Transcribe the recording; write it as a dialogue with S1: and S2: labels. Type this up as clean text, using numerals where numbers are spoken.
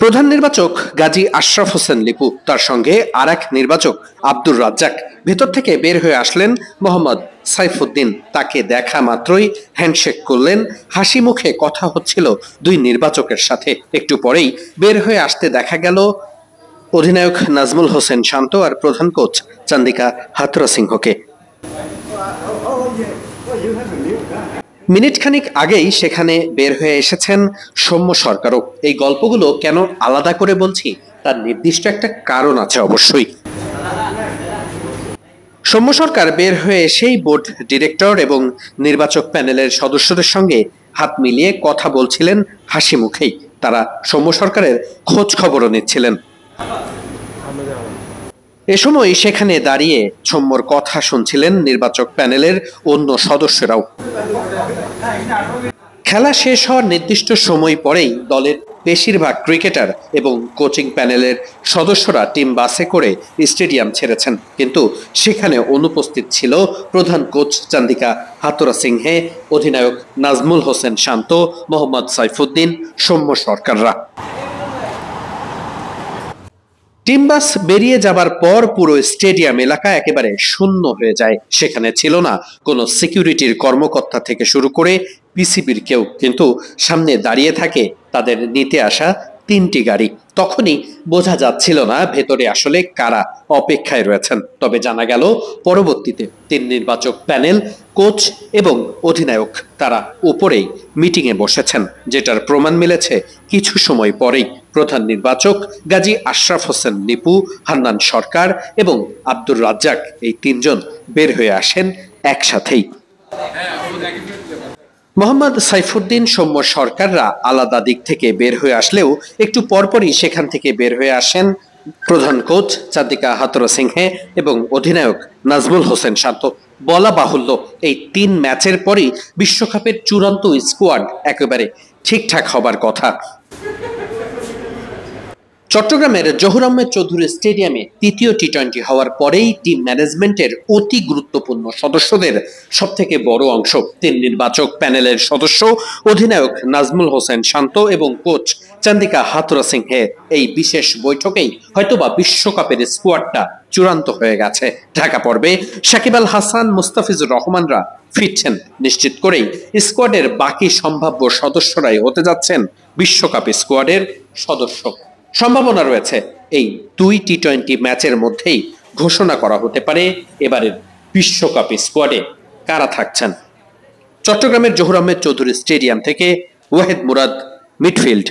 S1: প্রধান নির্বাচক গাজী আশরাফ হোসেন লিপু, তার সঙ্গে আর এক নির্বাচক আব্দুর রাজ্জাক ভেতর থেকে বের হয়ে আসলেন মোহাম্মদ সাইফুদ্দিন। তাকে দেখা মাত্রই হ্যান্ডশেক করলেন, হাসি মুখে কথা হচ্ছিল দুই নির্বাচকের সাথে। একটু পরেই বের হয়ে আসতে দেখা গেল অধিনায়ক নাজমুল হোসেন শান্ত আর প্রধান কোচ চান্দিকা হাথুরুসিংহকে সিংহকে। মিনিট খানিক আগেই সেখানে বের হয়ে এসেছেন সৌম্য সরকারও। এই গল্পগুলো কেন আলাদা করে বলছি, তার নির্দিষ্ট একটা কারণ আছে অবশ্যই। সৌম্য সরকার বের হয়ে এসেই বোর্ড ডিরেক্টর এবং নির্বাচক প্যানেলের সদস্যদের সঙ্গে হাত মিলিয়ে কথা বলছিলেন হাসি মুখেই। তারা সৌম্য সরকারের খোঁজ খবরও নিচ্ছিলেন। এ সময় সেখানে দাঁড়িয়ে সৌম্যর কথা শুনছিলেন নির্বাচক প্যানেলের অন্য সদস্যরাও। খেলা শেষ হওয়ার নির্দিষ্ট সময় পরেই দলের বেশিরভাগ ক্রিকেটার এবং কোচিং প্যানেলের সদস্যরা টিম বাসে করে স্টেডিয়াম ছেড়েছেন, কিন্তু সেখানে অনুপস্থিত ছিল প্রধান কোচ চান্দিকা হাথুরুসিংহে, অধিনায়ক নাজমুল হোসেন শান্ত, মোহাম্মদ সাইফুদ্দিন, সৌম্য সরকাররা। টিম বাস বেরিয়ে যাবার পর পুরো স্টেডিয়াম এলাকা একেবারে শূন্য হয়ে যায়। সেখানে ছিল না কোনো সিকিউরিটির কর্মকর্তা থেকে শুরু করে পিসিবির কেউ, কিন্তু সামনে দাঁড়িয়ে থাকে তাদের নিতে আসা তিনটি গাড়ি। তখনই বোঝা যাচ্ছিল না ভেতরে আসলে কারা অপেক্ষায় রয়েছেন। তবে জানা গেল পরবর্তীতে তিন নির্বাচক প্যানেল, কোচ এবং অধিনায়ক তারা উপরেই মিটিংয়ে বসেছেন, যেটার প্রমাণ মিলেছে কিছু সময় পরেই। প্রধান নির্বাচক গাজী আশরাফ হোসেন লিপু, হান্নান সরকার এবং আব্দুর রাজ্জাক, এই তিনজন বের হয়ে আসেন একসাথেই। মোহাম্মদ সাইফুদ্দিন, সৌম্য সরকাররা আলাদা দিক থেকে বের হয়ে আসলেও একটু পরপরই সেখান থেকে বের হয়ে আসেন প্রধান কোচ চান্দিকা হাথুরুসিংহে এবং অধিনায়ক নাজমুল হোসেন শান্ত। বলা বাহুল্য, এই তিন ম্যাচের পরই বিশ্বকাপের চূড়ান্ত স্কোয়াড একেবারে ঠিকঠাক হবার কথা। চট্টগ্রামের জহুর আহমেদ চৌধুরী স্টেডিয়ামে তৃতীয় টি-20 হওয়ার পরেই টিম ম্যানেজমেন্টের অতি গুরুত্বপূর্ণ সদস্যদের সবথেকে বড় অংশ, তিন নির্বাচক প্যানেলের সদস্য অধিনায়ক নাজমুল হোসেন শান্ত এবং কোচ চান্দিকা হাথুরুসিংহে, এই বিশেষ বৈঠকেই হয়তোবা বিশ্বকাপের স্কোয়াডটা চূড়ান্ত হয়ে গেছে। ঢাকা পর্বে সাকিব আল হাসান, মুস্তাফিজুর রহমানরা ফিরছেন নিশ্চিত করেই স্কোয়াডের বাকি সম্ভাব্য সদস্যরাই হতে যাচ্ছেন বিশ্বকাপ স্কোয়াডের সদস্য। সম্ভাবনা রয়েছে এই দুই টি-20 ম্যাচের মধ্যেই ঘোষণা করা হতে পারে এবারের বিশ্বকাপ স্কোয়াডে কারা থাকছেন। চট্টগ্রামের জহুর আহমেদ চৌধুরী স্টেডিয়াম থেকে ওয়াহিদ মুরাদ, মিডফিল্ড।